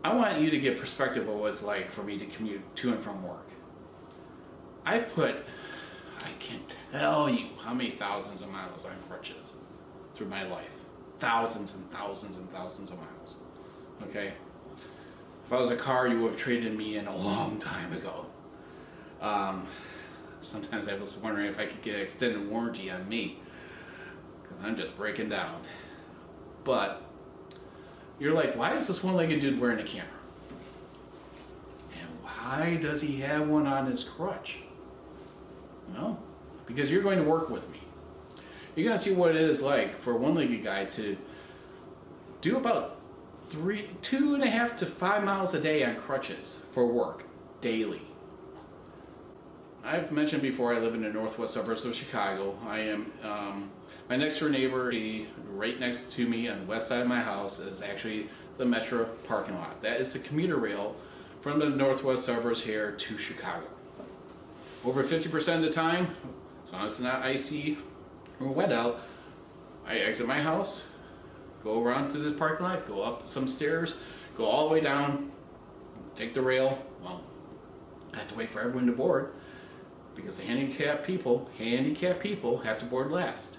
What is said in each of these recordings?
I want you to get perspective of what it's like for me to commute to and from work. I can't tell you how many thousands of miles on crutches through my life. Thousands and thousands and thousands of miles. Okay? If I was a car, you would have traded me in a long time ago. Sometimes I was wondering if I could get an extended warranty on me, because I'm just breaking down. But you're like, why is this one-legged dude wearing a camera? And why does he have one on his crutch? Well, because you're going to work with me. You're going to see what it is like for a one-legged guy to do about 2.5 to 5 miles a day on crutches for work, daily. I've mentioned before I live in the northwest suburbs of Chicago. I am, my next door neighbor, right next to me on the west side of my house, is actually the Metro parking lot. That is the commuter rail from the northwest suburbs here to Chicago. Over 50% of the time, as long as it's not icy or wet out, I exit my house, go around to this parking lot, go up some stairs, go all the way down, take the rail. Well, I have to wait for everyone to board because the handicapped people have to board last.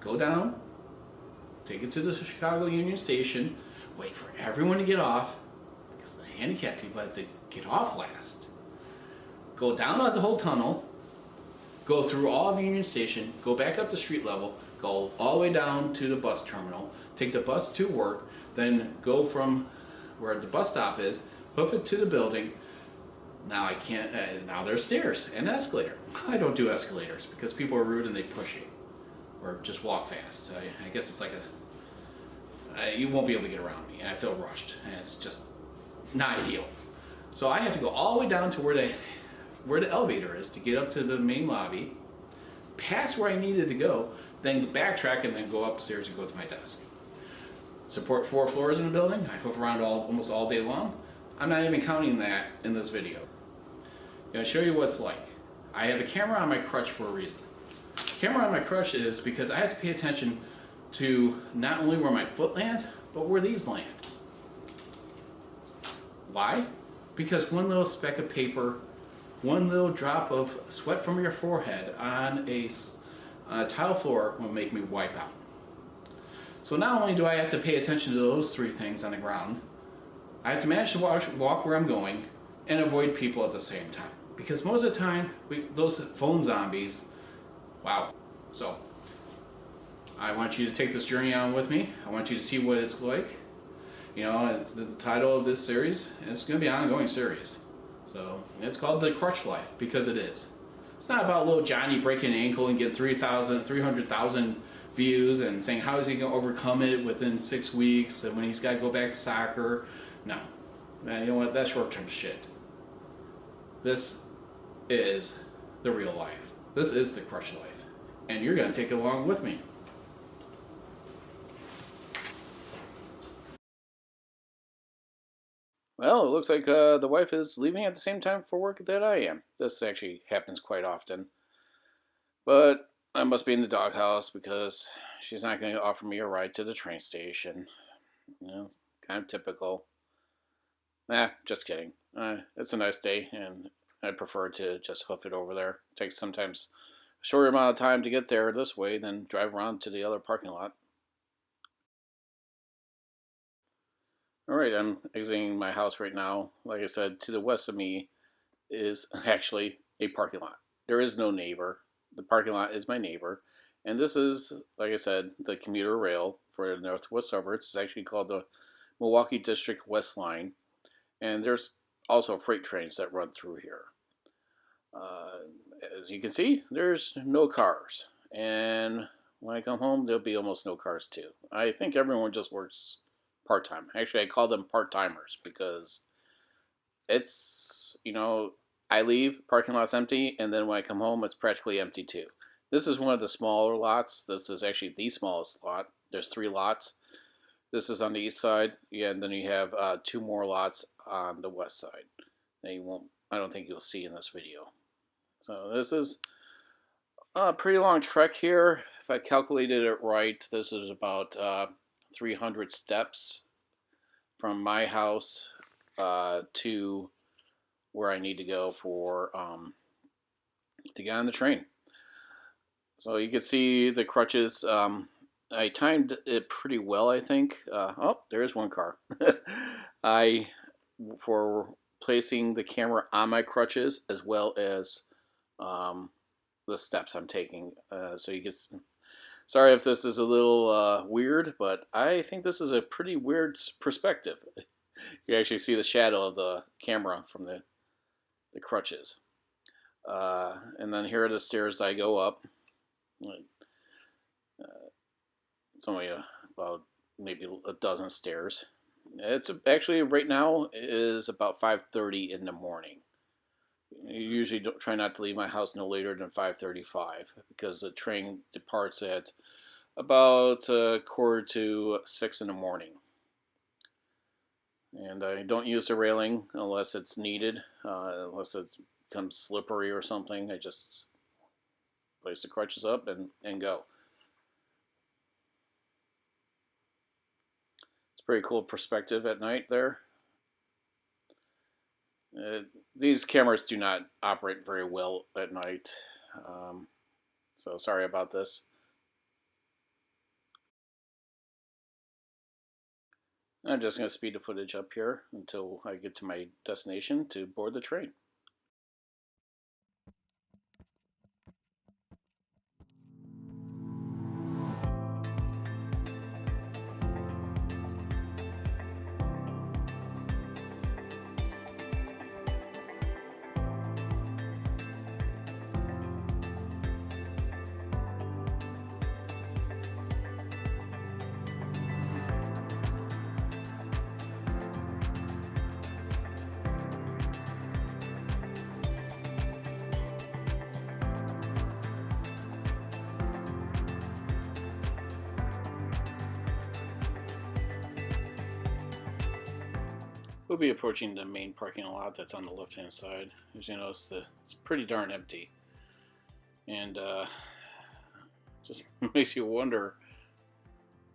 Go down, take it to the Chicago Union Station, wait for everyone to get off because the handicapped people have to get off last. Go down the whole tunnel, go through all of Union Station, go back up to street level, go all the way down to the bus terminal, take the bus to work, then go from where the bus stop is, hoof it to the building. Now I can't, now there's stairs and an escalator. I don't do escalators because people are rude and they push you. Or just walk fast. I guess it's like you won't be able to get around me and I feel rushed and it's just not ideal. So I have to go all the way down to where the elevator is to get up to the main lobby, pass where I needed to go, then backtrack and then go upstairs and go to my desk. Support 4 floors in the building. I hoof around almost all day long. I'm not even counting that in this video. I'm going to show you what it's like. I have a camera on my crutch for a reason. Camera on my crutch is because I have to pay attention to not only where my foot lands, but where these land. Why? Because one little speck of paper, one little drop of sweat from your forehead on a tile floor will make me wipe out. So not only do I have to pay attention to those 3 things on the ground, I have to manage to walk where I'm going and avoid people at the same time. Because most of the time, those phone zombies, wow. So, I want you to take this journey on with me. I want you to see what it's like. You know, it's the title of this series. It's going to be an ongoing series. So, it's called The Crutch Life, because it is. It's not about little Johnny breaking an ankle and getting 300,000 views and saying how is he going to overcome it within 6 weeks and when he's got to go back to soccer. No. Man, you know what? That's short-term shit. This is the real life. This is the crutch life. And you're going to take it along with me. Well, it looks like the wife is leaving at the same time for work that I am. This actually happens quite often. But I must be in the doghouse because she's not going to offer me a ride to the train station. You know, kind of typical. Nah, just kidding. It's a nice day, and I'd prefer to just hoof it over there. It takes sometimes a shorter amount of time to get there this way than drive around to the other parking lot. Alright, I'm exiting my house right now. Like I said, to the west of me is actually a parking lot. There is no neighbor. The parking lot is my neighbor. And this is, like I said, the commuter rail for the northwest suburbs. It's actually called the Milwaukee District West Line. And there's also freight trains that run through here. As you can see, there's no cars. And when I come home, there'll be almost no cars too. I think everyone just works part-time. Actually, I call them part-timers because it's, you know, I leave, parking lot's empty, and then when I come home, it's practically empty too. This is one of the smaller lots. This is actually the smallest lot. There's 3 lots. This is on the east side, yeah, and then you have 2 more lots on the west side. That you won't, I don't think you'll see in this video. So this is a pretty long trek here. If I calculated it right, this is about 300 steps from my house to where I need to go for to get on the train. So you can see the Crutches. I timed it pretty well, I think. Oh, there is one car. I for placing the camera on my Crutches as well as the steps I'm taking. So you can. Sorry if this is a little weird, but I think this is a pretty weird perspective. You actually see the shadow of the camera from the Crutches. And then here are the stairs I go up. It's only about maybe a dozen stairs. It's actually right now is about 5:30 in the morning. I usually try not to leave my house no later than 5:35 because the train departs at about 5:45 in the morning. And I don't use the railing unless it's needed, unless it becomes slippery or something. I just place the Crutches up and go. It's a pretty cool perspective at night there. These cameras do not operate very well at night, so sorry about this. I'm just going to speed the footage up here until I get to my destination to board the train. We'll be approaching the main parking lot that's on the left-hand side. As you notice, it's pretty darn empty. And just makes you wonder,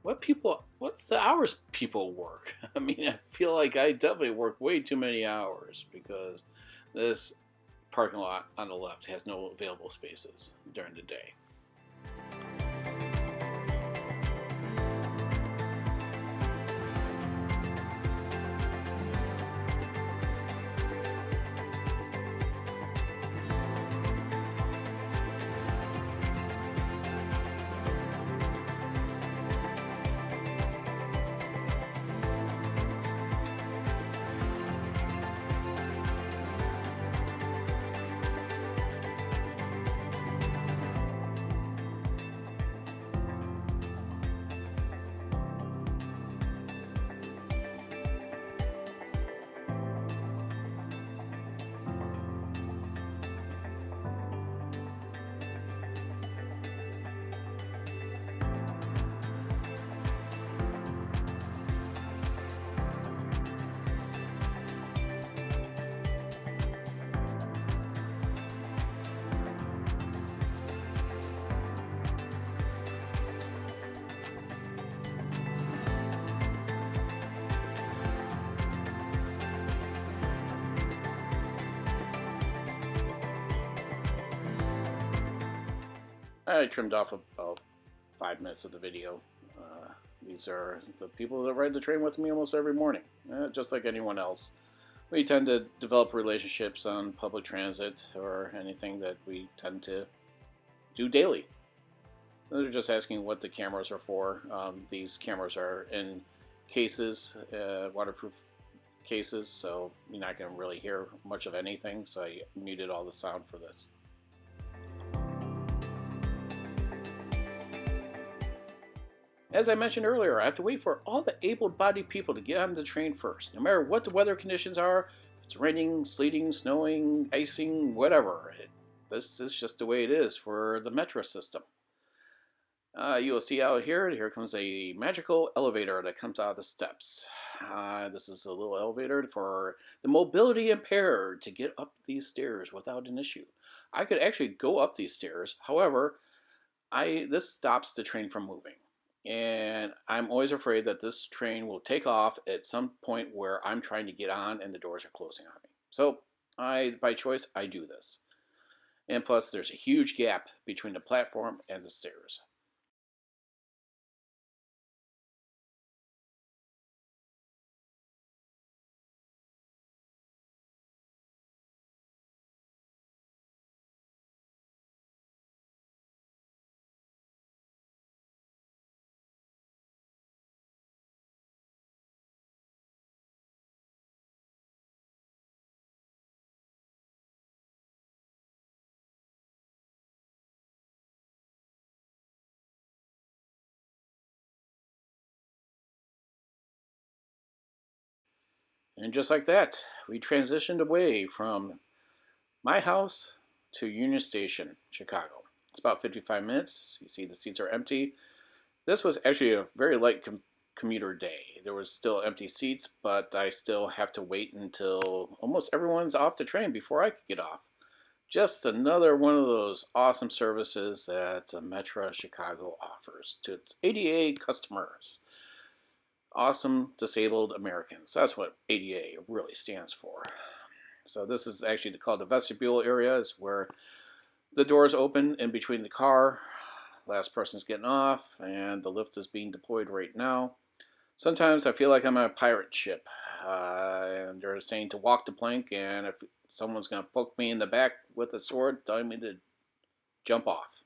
what's the hours people work? I mean, I feel like I definitely work way too many hours because this parking lot on the left has no available spaces during the day. I trimmed off about 5 minutes of the video. These are the people that ride the train with me almost every morning, just like anyone else. We tend to develop relationships on public transit or anything that we tend to do daily. They're just asking what the cameras are for. These cameras are in cases, waterproof cases, so you're not going to really hear much of anything, so I muted all the sound for this. As I mentioned earlier, I have to wait for all the able-bodied people to get on the train first, no matter what the weather conditions are. If it's raining, sleeting, snowing, icing, whatever. This is just the way it is for the metro system. You will see out here comes a magical elevator that comes out of the steps. This is a little elevator for the mobility impaired to get up these stairs without an issue. I could actually go up these stairs, however, this stops the train from moving. and I'm always afraid that this train will take off at some point where I'm trying to get on and the doors are closing on me. So by choice, I do this. And plus, there's a huge gap between the platform and the stairs. And just like that, we transitioned away from my house to Union Station, Chicago. It's about 55 minutes. You see the seats are empty. This was actually a very light commuter day. There was still empty seats, but I still have to wait until almost everyone's off the train before I could get off. Just another one of those awesome services that Metro Chicago offers to its ADA customers. Awesome Disabled Americans. That's what ADA really stands for. So this is actually called the vestibule area, is where the doors open in between the car. Last person's getting off, and the lift is being deployed right now. Sometimes I feel like I'm on a pirate ship, and they're saying to walk the plank, and if someone's going to poke me in the back with a sword, telling me to jump off.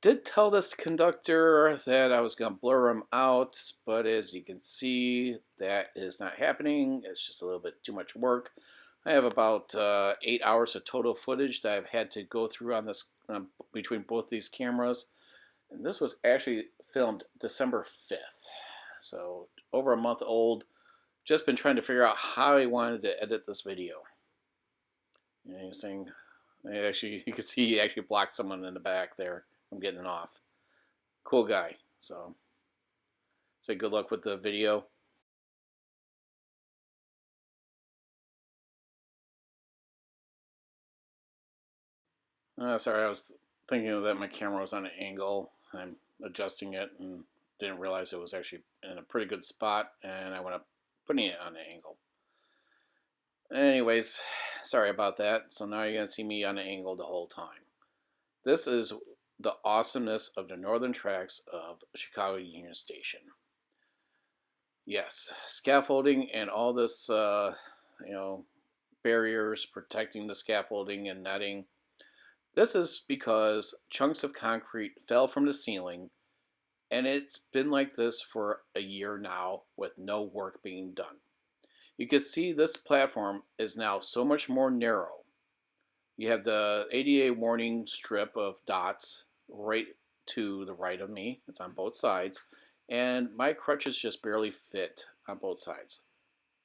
Did tell this conductor that I was going to blur him out, but as you can see, that is not happening. It's just a little bit too much work. I have about 8 hours of total footage that I've had to go through on this between both these cameras. And this was actually filmed December 5th, so over a month old. Just been trying to figure out how I wanted to edit this video. You know, saying, actually, you can see he actually blocked someone in the back there from getting off. Cool guy. So, say good luck with the video. Sorry, I was thinking that my camera was on an angle. I'm adjusting it and didn't realize it was actually in a pretty good spot, and I went up putting it on an angle. Anyways, sorry about that. So now you're going to see me on an angle the whole time. This is the awesomeness of the northern tracks of Chicago Union Station. Yes, scaffolding and all this, barriers protecting the scaffolding and netting. This is because chunks of concrete fell from the ceiling, and it's been like this for a year now with no work being done. You can see this platform is now so much more narrow. You have the ADA warning strip of dots right to the right of me. It's on both sides, and my crutches just barely fit on both sides.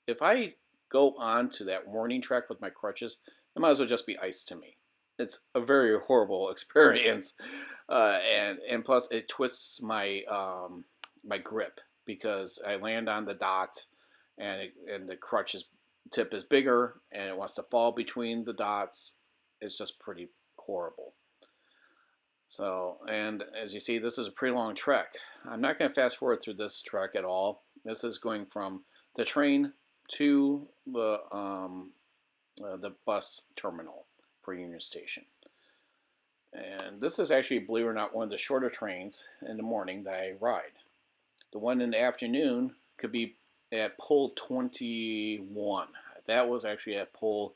If I go on to that warning track with my crutches, it might as well just be ice to me. It's a very horrible experience, and plus it twists my my grip because I land on the dot, and the crutch's tip is bigger, and it wants to fall between the dots. It's just pretty horrible. So, and as you see, this is a pretty long trek. I'm not going to fast forward through this trek at all. This is going from the train to the bus terminal for Union Station. And this is actually, believe it or not, one of the shorter trains in the morning that I ride. The one in the afternoon could be at pole 21. That was actually at pole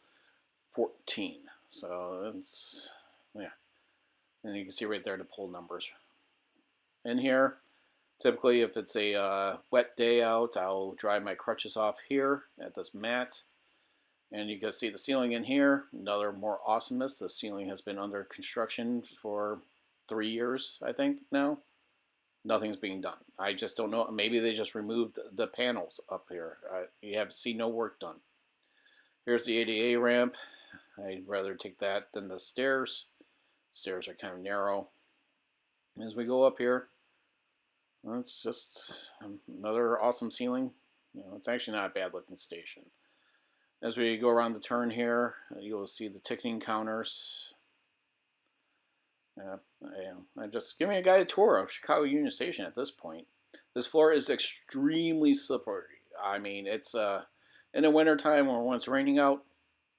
14. So it's, yeah. And you can see right there the pole numbers. In here, typically if it's a wet day out, I'll dry my crutches off here at this mat. And you can see the ceiling in here. Another more awesomeness. The ceiling has been under construction for 3 years, I think, now. Nothing's being done. I just don't know. Maybe they just removed the panels up here. You have to see no work done. Here's the ADA ramp. I'd rather take that than the stairs. Stairs are kind of narrow. As we go up here, well, it's just another awesome ceiling. It's actually not a bad looking station. As we go around the turn here, you'll see the ticketing counters. Yeah, I'm just giving a guide tour of Chicago Union Station at this point. This floor is extremely slippery. I mean, it's in the wintertime when it's raining out,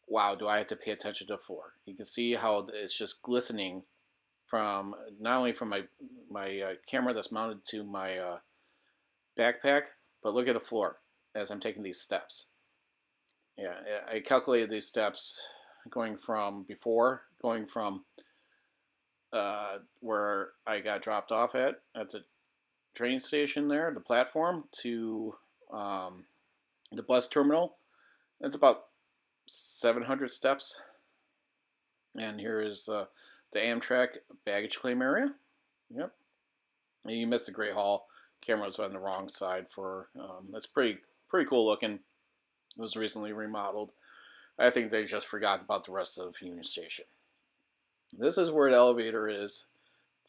wow, do I have to pay attention to the floor. You can see how it's just glistening from not only from my camera that's mounted to my backpack, but look at the floor as I'm taking these steps. Yeah, I calculated these steps going from where I got dropped off at the train station there, the platform, to the bus terminal. It's about 700 steps. And here is the Amtrak baggage claim area. Yep. And you missed the Great Hall. Camera was on the wrong side for. It's pretty cool looking. It was recently remodeled. I think they just forgot about the rest of Union Station. This is where the elevator is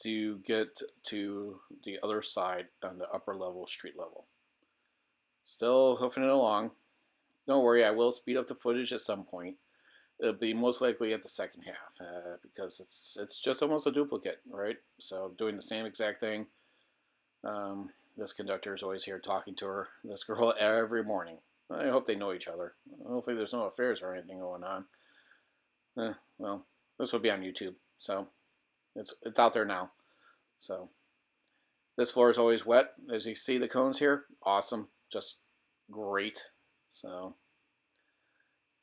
to get to the other side on the upper level, street level. Still hoofing it along. Don't worry, I will speed up the footage at some point. It'll be most likely at the second half because it's just almost a duplicate, right? So doing the same exact thing. This conductor is always here talking to this girl every morning. I hope they know each other. Hopefully there's no affairs or anything going on. Well, this will be on YouTube, so it's out there now. So this floor is always wet. As you see the cones here, awesome, just great. So,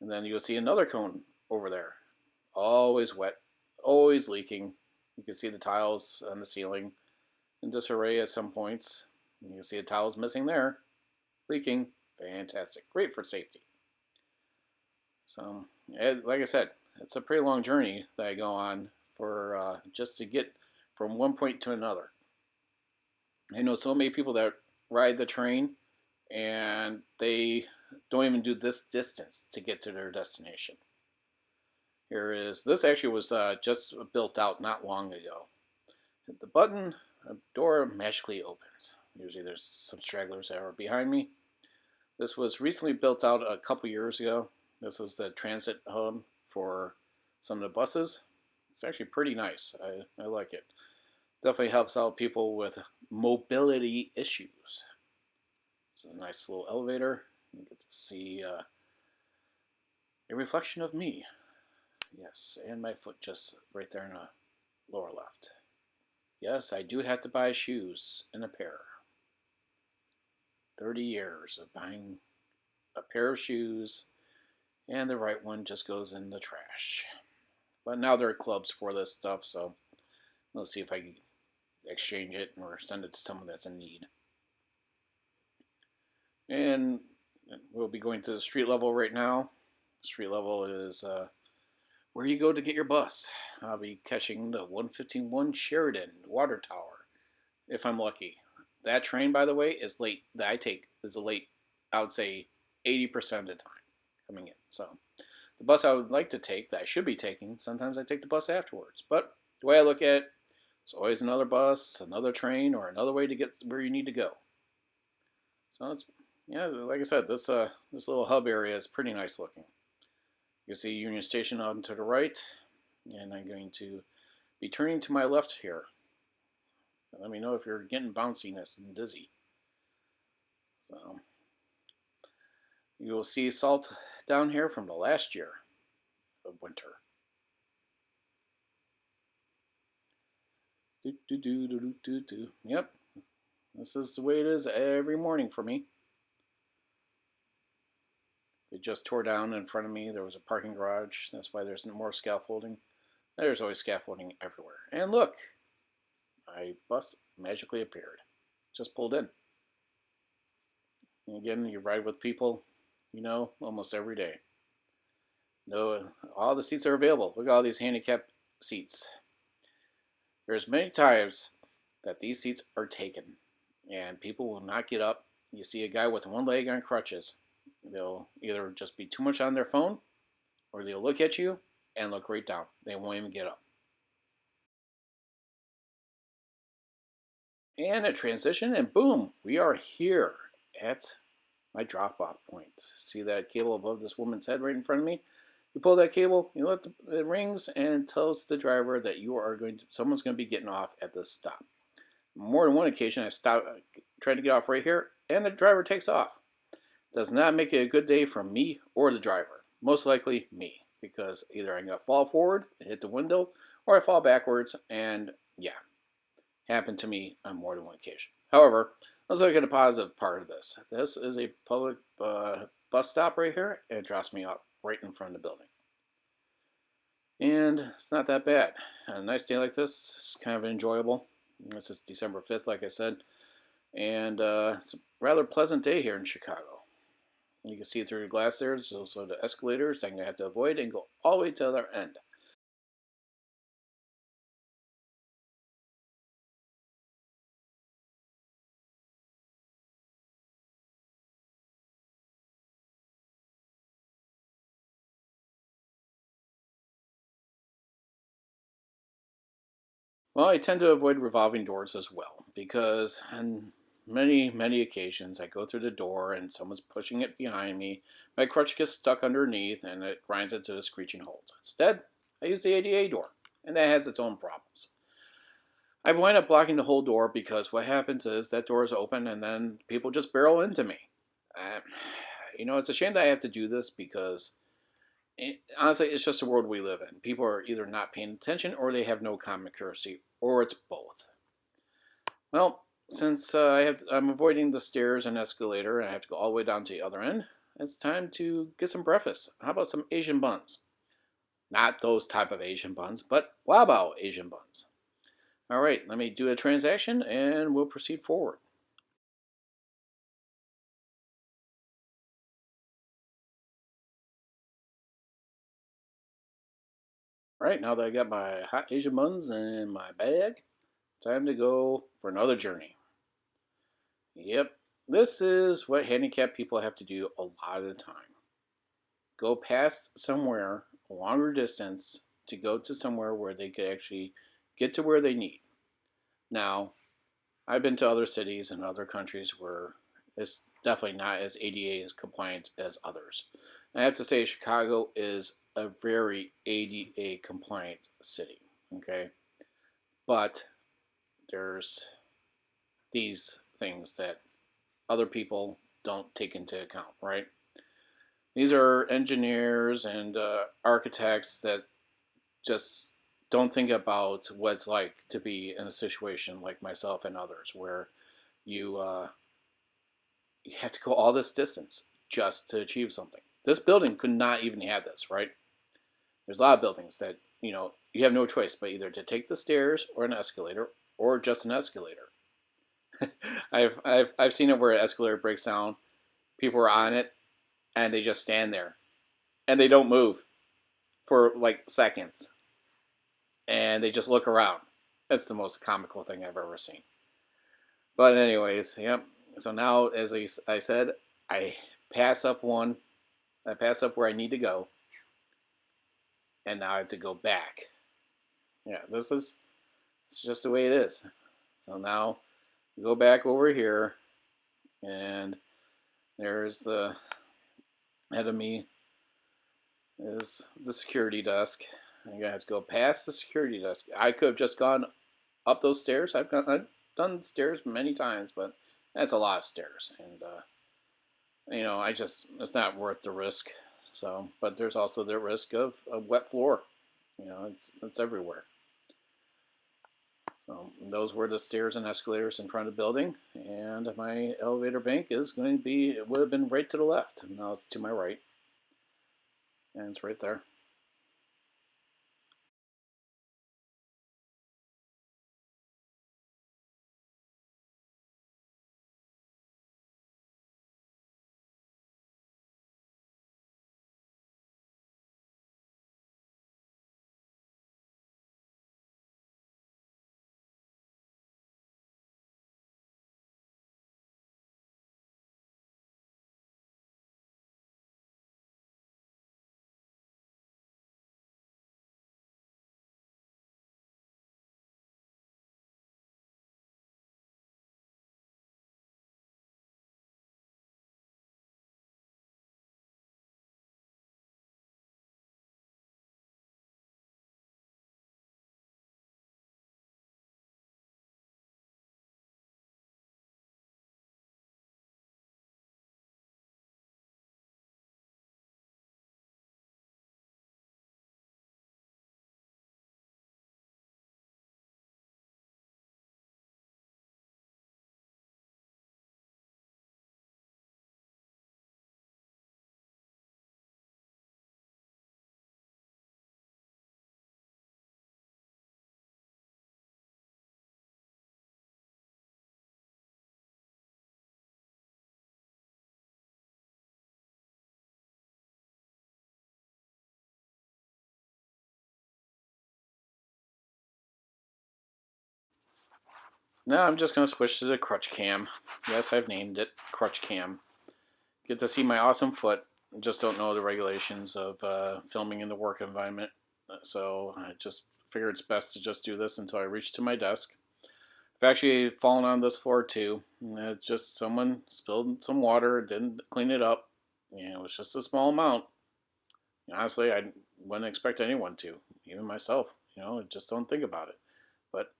and then you'll see another cone over there, always wet, always leaking. You can see the tiles on the ceiling in disarray at some points. You can see the tiles missing there, leaking. Fantastic, great for safety. So, like I said, it's a pretty long journey that I go on for just to get from one point to another. I know so many people that ride the train and they don't even do this distance to get to their destination. This actually was just built out not long ago. Hit the button, a door magically opens. Usually there's some stragglers that are behind me. This was recently built out a couple years ago. This is the transit hub for some of the buses. It's actually pretty nice. I like it. Definitely helps out people with mobility issues. This is a nice little elevator. You get to see a reflection of me. Yes, and my foot just right there in the lower left. Yes, I do have to buy shoes in a pair. 30 years of buying a pair of shoes, and the right one just goes in the trash. But now there are clubs for this stuff, so we'll see if I can exchange it or send it to someone that's in need. And we'll be going to the street level right now. Street level is where you go to get your bus. I'll be catching the 151 Sheridan Water Tower, if I'm lucky. That train, by the way, is late. That I take is late, I would say 80% of the time coming in. So the bus I would like to take, that I should be taking, sometimes I take the bus afterwards. But the way I look at it, it's always another bus, another train, or another way to get where you need to go. So it's, yeah, like I said, this little hub area is pretty nice looking. You can see Union Station on to the right, and I'm going to be turning to my left here. Let me know if you're getting bounciness and dizzy. So you will see salt down here from the last year of winter. Yep, this is the way it is every morning for me. They just tore down in front of me. There was a parking garage. That's why there's more scaffolding. There's always scaffolding everywhere. And look, my bus magically appeared. Just pulled in. And again, you ride with people, you know, almost every day. No, all the seats are available. Look at all these handicapped seats. There's many times that these seats are taken and people will not get up. You see a guy with one leg on crutches. They'll either just be too much on their phone or they'll look at you and look right down. They won't even get up. And a transition, and boom, we are here at my drop-off point. See that cable above this woman's head right in front of me? You pull that cable, you let it rings, and tells the driver that someone's going to be getting off at this stop. More than one occasion, I tried to get off right here, and the driver takes off. Does not make it a good day for me or the driver. Most likely me, because either I'm going to fall forward and hit the window, or I fall backwards, and yeah, happened to me on more than one occasion. However, let's look at the positive part of this. This is a public bus stop right here, and it drops me off right in front of the building. And it's not that bad. On a nice day like this, it's kind of enjoyable. This is December 5th, like I said, and it's a rather pleasant day here in Chicago. You can see through the glass there. There's also the escalators I'm going to have to avoid and go all the way to the other end. Well, I tend to avoid revolving doors as well because on many occasions I go through the door and someone's pushing it behind me. My crutch gets stuck underneath and it grinds it to a screeching halt. Instead, I use the ADA door, and that has its own problems. I wind up blocking the whole door because what happens is that door is open and then people just barrel into me. Uh, it's a shame that I have to do this because honestly, it's just the world we live in. People are either not paying attention or they have no common courtesy, or it's both. Well, since I'm avoiding the stairs and escalator and I have to go all the way down to the other end, it's time to get some breakfast. How about some Asian buns? Not those type of Asian buns, but Wabao Asian buns. All right, let me do a transaction and we'll proceed forward. All right, now that I got my hot Asian buns in my bag, time to go for another journey. Yep, this is what handicapped people have to do a lot of the time. Go past somewhere a longer distance to go to somewhere where they could actually get to where they need. Now, I've been to other cities and other countries where it's definitely not as ADA compliant as others. I have to say, Chicago is a very ADA compliant city. Okay, but there's these things that other people don't take into account, right? These are engineers and architects that just don't think about what it's like to be in a situation like myself and others, where you you have to go all this distance just to achieve something. This building could not even have this, right? There's a lot of buildings that you have no choice but either to take the stairs or an escalator or just an escalator. I've seen it where an escalator breaks down, people are on it, and they just stand there, and they don't move for like seconds, and they just look around. That's the most comical thing I've ever seen. But anyways, yep. So now, as I said, I pass up one. I pass up where I need to go, and now I have to go back. Yeah, it's just the way it is. So now go back over here, and there's the ahead of me is the security desk. I'm gonna have to go past the security desk. I could have just gone up those stairs. I've done stairs many times, but that's a lot of stairs, and it's not worth the risk. So, but there's also the risk of a wet floor. It's everywhere. So those were the stairs and escalators in front of the building, and my elevator bank is going to be, it would have been right to the left. Now it's to my right, and it's right there. Now I'm just going to switch to the crutch cam. Yes, I've named it crutch cam. Get to see my awesome foot. Just don't know the regulations of filming in the work environment. So I just figured it's best to just do this until I reach to my desk. I've actually fallen on this floor too. Just someone spilled some water, didn't clean it up. It was just a small amount. Honestly, I wouldn't expect anyone to, even myself. I just don't think about it. But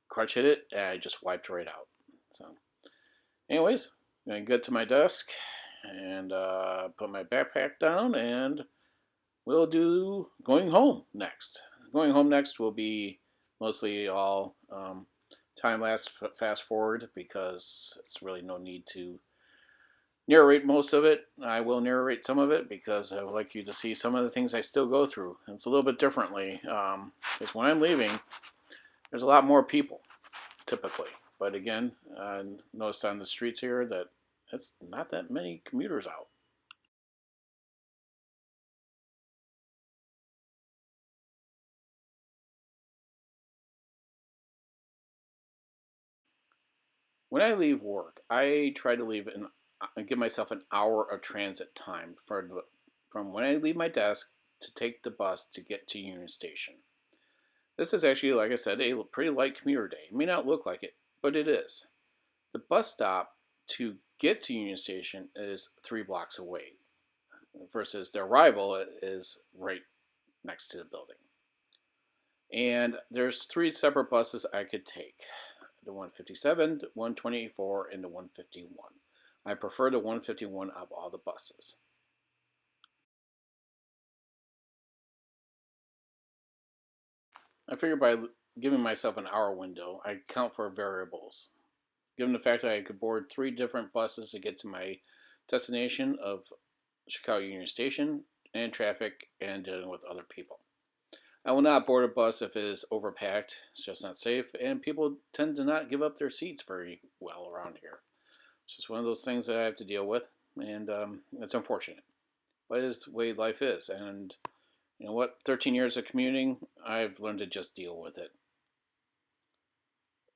crutch hit it, and I just wiped right out. So, anyways, I'm gonna get to my desk and put my backpack down, and we'll do going home next. Going home next will be mostly all time lapse fast forward because it's really no need to narrate most of it. I will narrate some of it because I would like you to see some of the things I still go through. It's a little bit differently because when I'm leaving, there's a lot more people typically. But again, I noticed on the streets here that it's not that many commuters out. When I leave work, I try to give myself an hour of transit time from when I leave my desk to take the bus to get to Union Station. This is actually, like I said, a pretty light commuter day. It may not look like it, but it is. The bus stop to get to Union Station is 3 blocks away, versus the arrival is right next to the building. And there's 3 separate buses I could take: the 157, the 124, and the 151. I prefer the 151 of all the buses. I figure by giving myself an hour window, I count for variables. Given the fact that I could board 3 different buses to get to my destination of Chicago Union Station, and traffic, and dealing with other people. I will not board a bus if it is overpacked. It's just not safe, and people tend to not give up their seats very well around here. It's just one of those things that I have to deal with, and it's unfortunate. But it is the way life is, and you know what? 13 years of commuting, I've learned to just deal with it.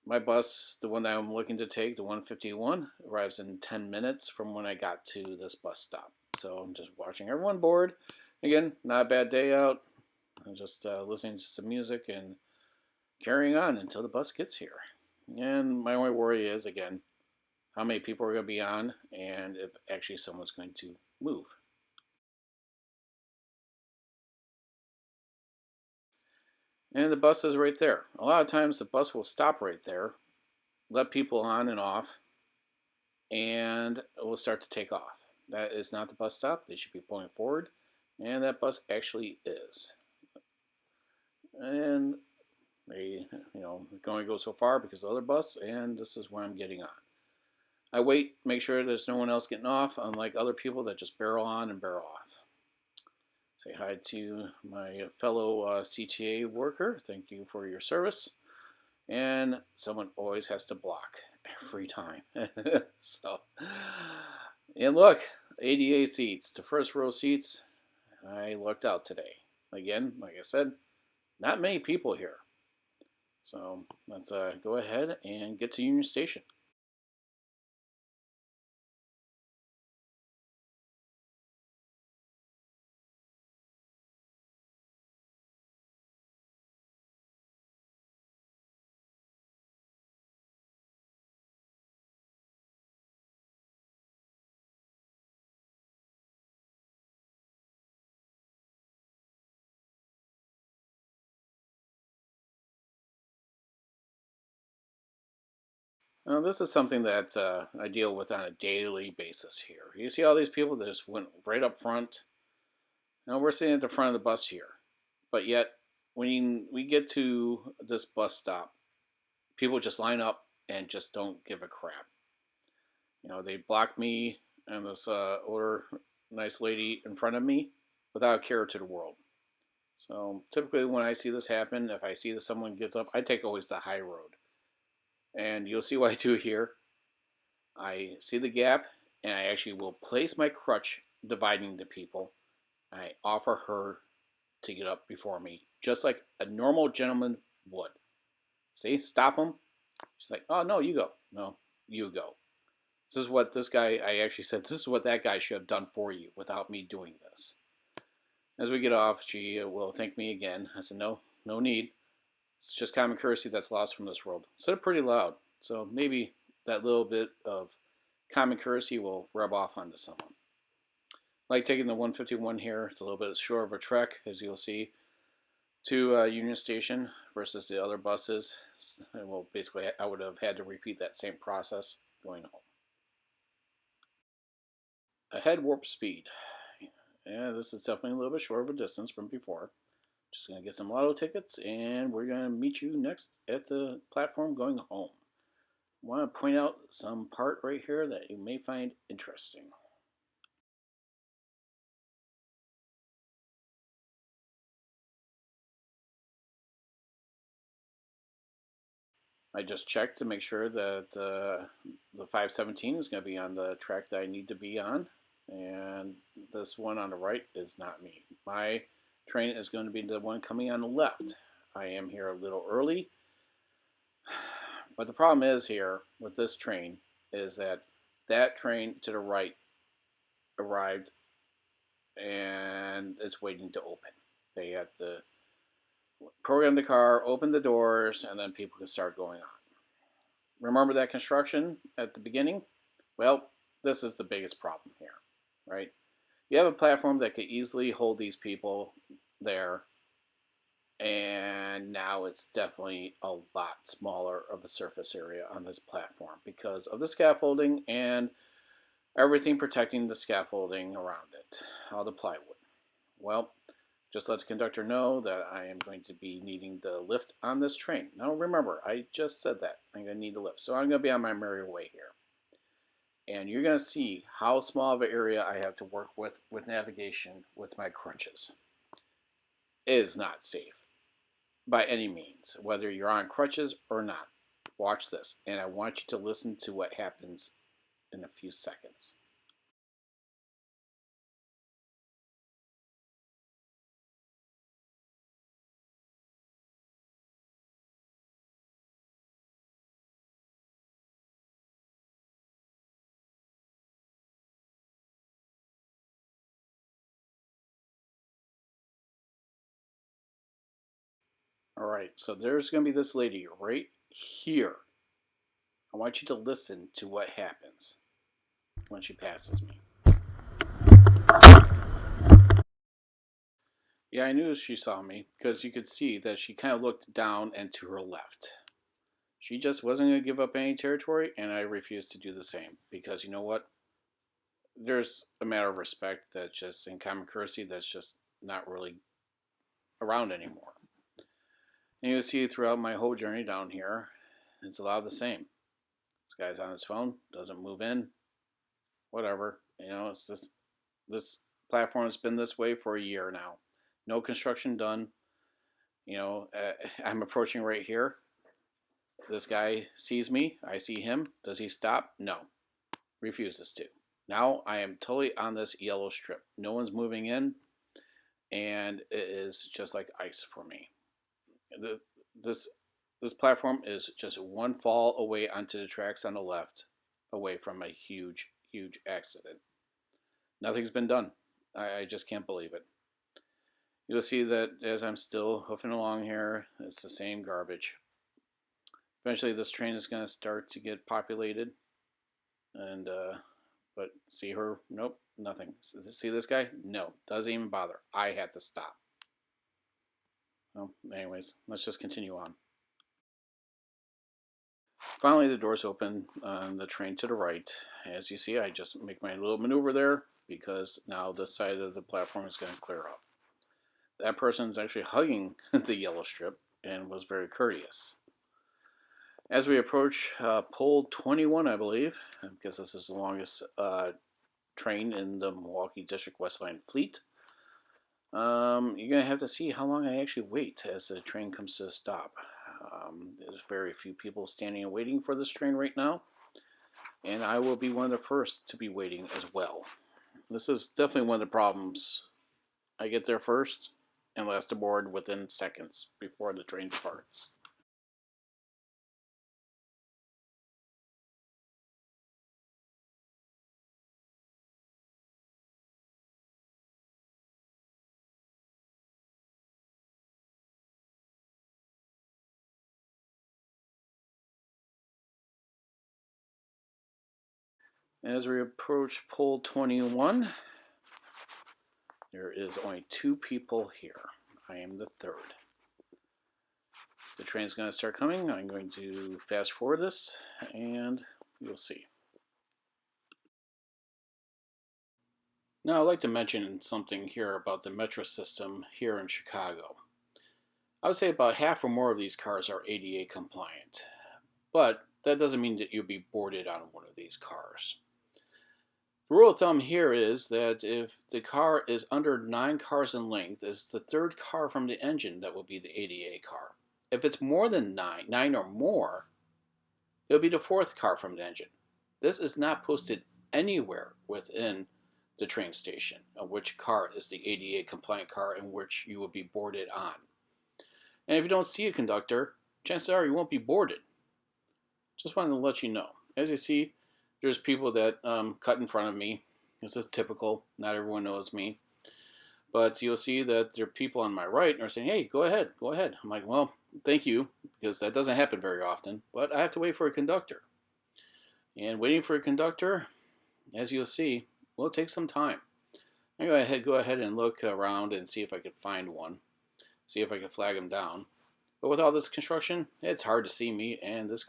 My bus, the one that I'm looking to take, the 151, arrives in 10 minutes from when I got to this bus stop. So I'm just watching everyone board. Again, not a bad day out. I'm just listening to some music and carrying on until the bus gets here. And my only worry is, again, how many people are going to be on and if actually someone's going to move. And the bus is right there. A lot of times the bus will stop right there, let people on and off, and it will start to take off. That is not the bus stop. They should be pulling forward, and that bus actually is. And they, can only go so far because of the other bus, and this is where I'm getting on. I wait, make sure there's no one else getting off, unlike other people that just barrel on and barrel off. Say hi to my fellow CTA worker. Thank you for your service. And someone always has to block every time. So, and look, ADA seats, the first row seats, I lucked out today. Again, like I said, not many people here. So let's go ahead and get to Union Station. Now, this is something that I deal with on a daily basis here. You see all these people that just went right up front. Now we're sitting at the front of the bus here, but yet when we get to this bus stop, people just line up and just don't give a crap. They block me and this older, nice lady in front of me without a care to the world. So typically when I see this happen, if I see that someone gets up, I take always the high road. And you'll see what I do here. I see the gap, and I actually will place my crutch dividing the people. I offer her to get up before me, just like a normal gentleman would. See, stop them, She's like, oh, no, you go. No, you go. This is what this guy, I actually said, this is what that guy should have done for you without me doing this. As we get off, she will thank me again. I said, no, no need. It's just common courtesy that's lost from this world. Said it pretty loud, so maybe that little bit of common courtesy will rub off onto someone. Like taking the 151 here, it's a little bit short of a trek, as you'll see, to Union Station versus the other buses. Well, basically, I would have had to repeat that same process going home. Ahead warp speed. Yeah, this is definitely a little bit short of a distance from before. Just going to get some lotto tickets, and we're going to meet you next at the platform going home. I want to point out some part right here that you may find interesting. I just checked to make sure that the 517 is going to be on the track that I need to be on, and this one on the right is not me. My train is going to be the one coming on the left. I am here a little early, but the problem is here with this train is that train to the right arrived and it's waiting to open. They have to program the car, open the doors, and then people can start going on. Remember that construction at the beginning? Well, this is the biggest problem here, right? You have a platform that could easily hold these people there, and now it's definitely a lot smaller of a surface area on this platform because of the scaffolding and everything protecting the scaffolding around it, all the plywood. Well, just let the conductor know that I am going to be needing the lift on this train. Now remember, I just said that. I'm going to need the lift. So I'm going to be on my merry way here. And you're going to see how small of an area I have to work with navigation with my crutches. It is not safe by any means, whether you're on crutches or not. Watch this, and I want you to listen to what happens in a few seconds. All right, so there's going to be this lady right here. I want you to listen to what happens when she passes me. Yeah, I knew she saw me because you could see that she kind of looked down and to her left. She just wasn't going to give up any territory, and I refused to do the same because you know what? There's a matter of respect that just in common courtesy that's just not really around anymore. And you'll see throughout my whole journey down here, it's a lot of the same. This guy's on his phone, doesn't move in, whatever. You know, it's this platform's been this way for a year now. No construction done. You know, I'm approaching right here. This guy sees me. I see him. Does he stop? No. Refuses to. Now I am totally on this yellow strip. No one's moving in, and it is just like ice for me. This platform is just one fall away onto the tracks on the left, away from a huge accident. Nothing's been done. I just can't believe it. You'll see that as I'm still hoofing along here, it's the same garbage. Eventually this train is going to start to get populated, and but see her? Nope, nothing. See this guy? No, doesn't even bother. I had to stop. Well, anyways, let's just continue on. Finally, the doors open on the train to the right. As you see, I just make my little maneuver there because now this side of the platform is going to clear up. That person is actually hugging the yellow strip and was very courteous. As we approach pole 21, I believe, because this is the longest train in the Milwaukee District West Line fleet, you're going to have to see how long I actually wait as the train comes to a stop. There's very few people standing and waiting for this train right now, and I will be one of the first to be waiting as well. This is definitely one of the problems. I get there first and last aboard within seconds before the train departs. As we approach pole 21, there is only 2 people here. I am the third. The train's going to start coming. I'm going to fast forward this, and you'll see. Now, I'd like to mention something here about the metro system here in Chicago. I would say about half or more of these cars are ADA compliant, but that doesn't mean that you'll be boarded on one of these cars. The rule of thumb here is that if the car is under 9 cars in length, it's the 3rd car from the engine that will be the ADA car. If it's more than 9 or more, it'll be the 4th car from the engine. This is not posted anywhere within the train station of which car is the ADA compliant car in which you will be boarded on. And if you don't see a conductor, chances are you won't be boarded. Just wanted to let you know. As you see, there's people that cut in front of me. This is typical. Not everyone knows me. But you'll see that there are people on my right and are saying, hey, go ahead, go ahead. I'm like, well, thank you, because that doesn't happen very often. But I have to wait for a conductor. And waiting for a conductor, as you'll see, will take some time. I'm going to go ahead and look around and see if I can find one. See if I can flag them down. But with all this construction, it's hard to see me. And this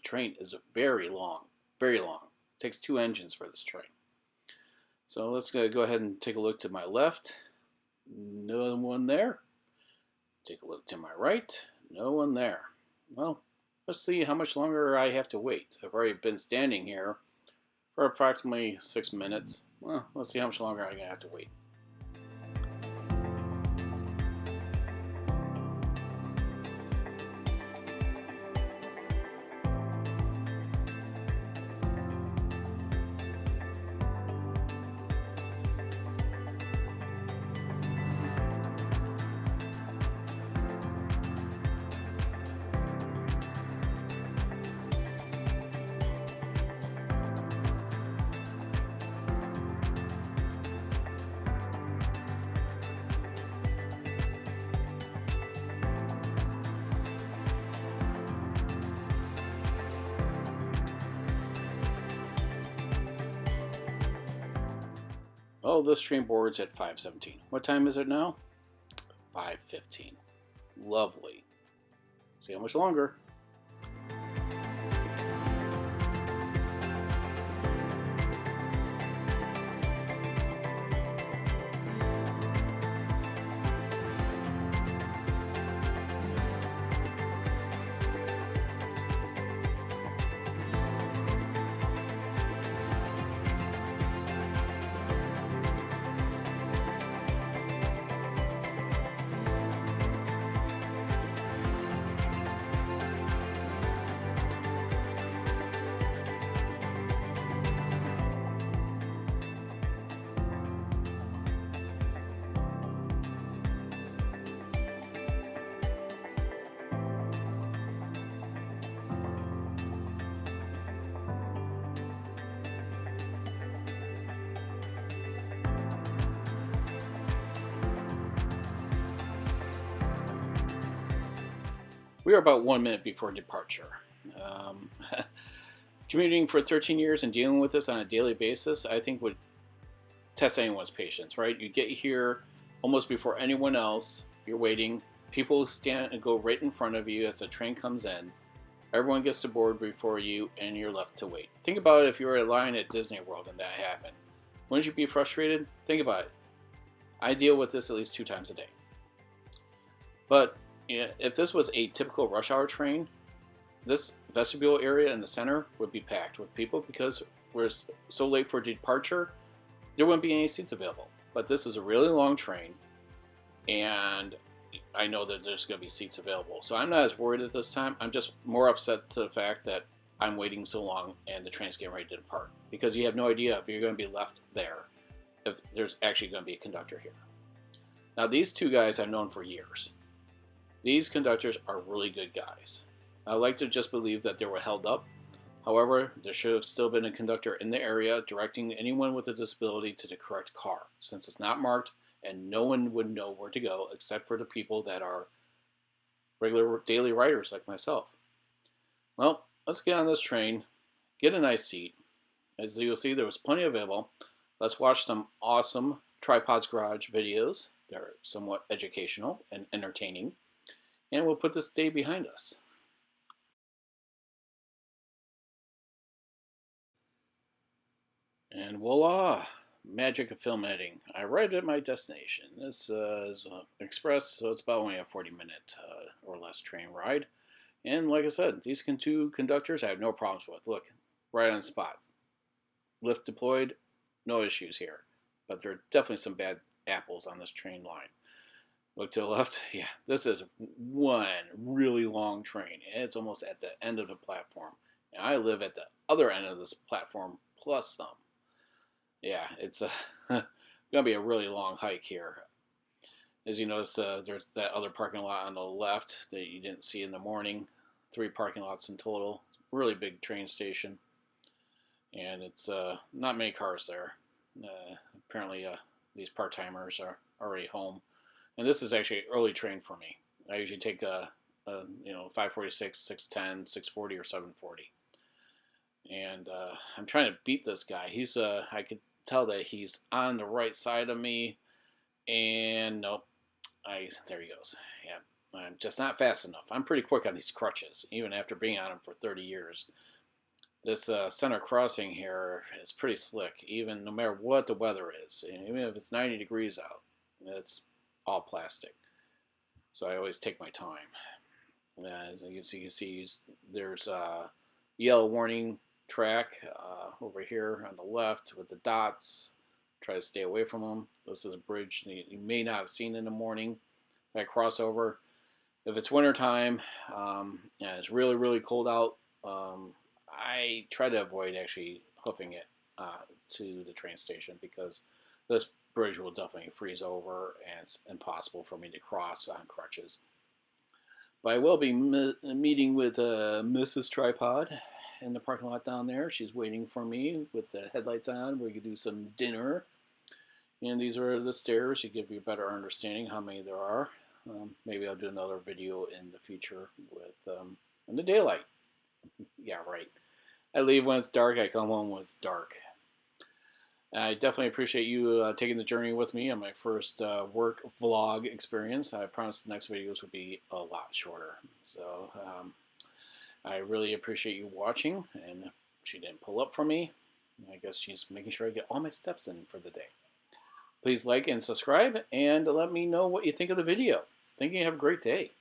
train is very long. Very long. It takes 2 engines for this train. So let's go ahead and take a look to my left. No one there. Take a look to my right. No one there. Well, let's see how much longer I have to wait. I've already been standing here for approximately 6 minutes. Well, let's see how much longer I'm going to have to wait. Oh, this train boards at 5:17. What time is it now? 5:15. Lovely. See how much longer. We are about 1 minute before departure. Commuting for 13 years and dealing with this on a daily basis, I think would test anyone's patience, right? You get here almost before anyone else. You're waiting. People stand and go right in front of you as the train comes in. Everyone gets to board before you, and you're left to wait. Think about it if you were in line at Disney World and that happened. Wouldn't you be frustrated? Think about it. I deal with this at least 2 times a day. But if this was a typical rush hour train, this vestibule area in the center would be packed with people because we're so late for departure, there wouldn't be any seats available. But this is a really long train, and I know that there's going to be seats available. So I'm not as worried at this time. I'm just more upset to the fact that I'm waiting so long and the train's getting ready to depart. Because you have no idea if you're going to be left there, if there's actually going to be a conductor here. Now these 2 guys I've known for years. These conductors are really good guys. I like to just believe that they were held up. However, there should have still been a conductor in the area directing anyone with a disability to the correct car, since it's not marked and no one would know where to go except for the people that are regular daily riders like myself. Well, let's get on this train, get a nice seat, As you'll see, there was plenty available. Let's watch some awesome Tripods Garage videos. They're somewhat educational and entertaining. And we'll put this day behind us. And voila! Magic of film editing. I arrived at my destination. This is express, so it's about only a 40-minute or less train ride. And like I said, these two conductors I have no problems with. Look, right on the spot. Lift deployed, no issues here. But there are definitely some bad apples on this train line. Look to the left. Yeah, this is one really long train. It's almost at the end of the platform. And I live at the other end of this platform plus some. Yeah, it's going to be a really long hike here. As you notice, there's that other parking lot on the left that you didn't see in the morning. 3 parking lots in total. Really big train station. And it's not many cars there. Apparently, these part-timers are already home. And this is actually an early train for me. I usually take a 546, 610, 640, or 740. And I'm trying to beat this guy. He's I could tell that he's on the right side of me. And nope. There he goes. Yeah, I'm just not fast enough. I'm pretty quick on these crutches, even after being on them for 30 years. This center crossing here is pretty slick, even no matter what the weather is. And even if it's 90 degrees out, it's all plastic. So I always take my time. As you can see, there's a yellow warning track over here on the left with the dots. Try to stay away from them. This is a bridge you may not have seen in the morning. If I cross over, if it's winter time and it's really, really cold out, I try to avoid actually hoofing it to the train station because this bridge will definitely freeze over and it's impossible for me to cross on crutches. But I will be meeting with Mrs. Tripod in the parking lot down there. She's waiting for me with the headlights on. We could do some dinner. And these are the stairs to give you a better understanding how many there are. Maybe I'll do another video in the future with in the daylight. Yeah, right. I leave when it's dark. I come home when it's dark. I definitely appreciate you taking the journey with me on my first work vlog experience. I promise the next videos will be a lot shorter. So I really appreciate you watching. And she didn't pull up for me. I guess she's making sure I get all my steps in for the day. Please like and subscribe and let me know what you think of the video. Thank you. Have a great day.